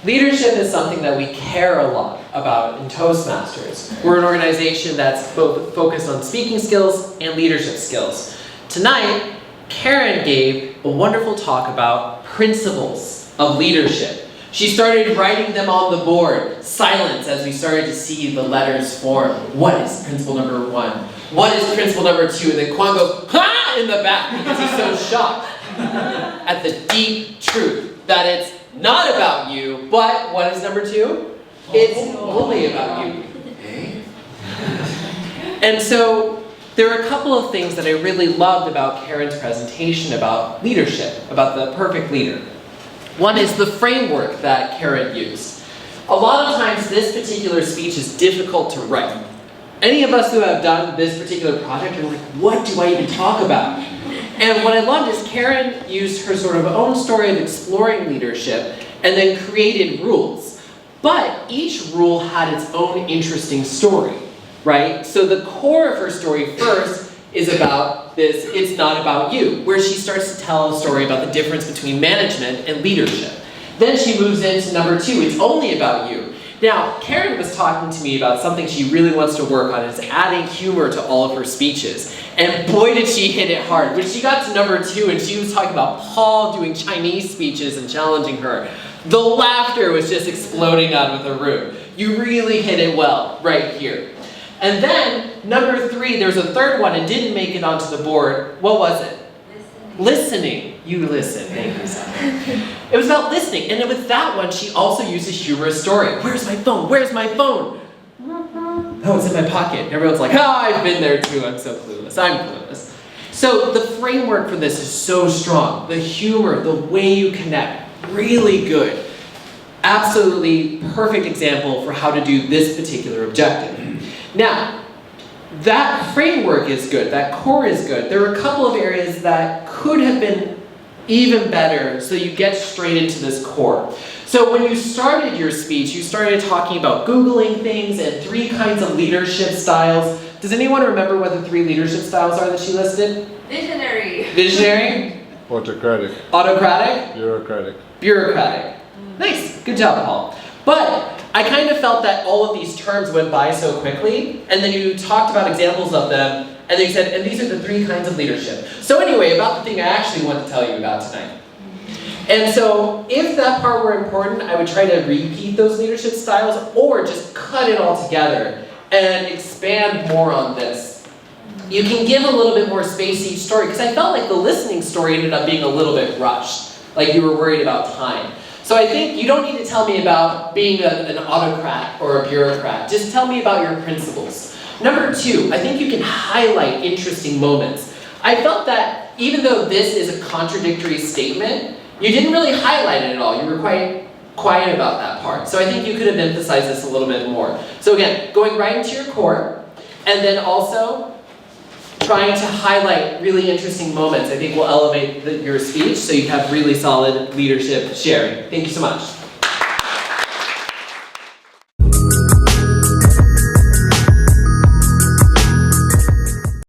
Leadership is something that we care a lot about in Toastmasters. We're an organization that's both focused on speaking skills and leadership skills. Tonight, Karen gave a wonderful talk about principles of leadership. She started writing them on the board, silence, as we started to see the letters form. What is principle number 1? What is principle number 2? And then Kwan goes, ha! In the back because he's so shocked at the deep truth that it's not about you, but what is number 2? It's only about you. And so there are a couple of things that I really loved about Karen's presentation about leadership, about the perfect leader. One is the framework that Karen used. A lot of times this particular speech is difficult to write. Any of us who have done this particular project are like, what do I even talk about? And what I loved is Karen used her sort of own story of exploring leadership and then created rules. But each rule had its own interesting story, right? So the core of her story first is about this, it's not about you, where she starts to tell a story about the difference between management and leadership. Then she moves into number 2, it's only about you. Now, Karen was talking to me about something she really wants to work on, is adding humor to all of her speeches. And boy did she hit it hard. When she got to number 2 and she was talking about Paul doing Chinese speeches and challenging her, the laughter was just exploding out of the room. You really hit it well right here. And then, number 3, there's a third one and didn't make it onto the board. What was it? Listening. You listen. Thank you, Sarah. It was about listening. And then with that one, she also used a humorous story. Where's my phone? Where's my phone? Oh, it's in my pocket. Everyone's like, I've been there too. I'm so clueless. I'm clueless. So the framework for this is so strong. The humor, the way you connect, really good. Absolutely perfect example for how to do this particular objective. Now, that framework is good, that core is good. There are a couple of areas that could have been even better so you get straight into this core. So when you started your speech, you started talking about Googling things and 3 kinds of leadership styles. Does anyone remember what the 3 leadership styles are that she listed? Visionary. Visionary? Autocratic. Autocratic? Bureaucratic. Bureaucratic. Nice, good job, Paul. But I kind of felt that all of these terms went by so quickly, and then you talked about examples of them, and then you said, and these are the 3 kinds of leadership. So anyway, about the thing I actually want to tell you about tonight. And so, if that part were important, I would try to repeat those leadership styles, or just cut it all together and expand more on this. You can give a little bit more space to each story, because I felt like the listening story ended up being a little bit rushed, like you were worried about time. So I think you don't need to tell me about being an autocrat or a bureaucrat. Just tell me about your principles. Number 2, I think you can highlight interesting moments. I felt that even though this is a contradictory statement, you didn't really highlight it at all. You were quite quiet about that part. So I think you could have emphasized this a little bit more. So again, going right into your core, and then also trying to highlight really interesting moments, I think will elevate your speech so you have really solid leadership sharing. Thank you so much.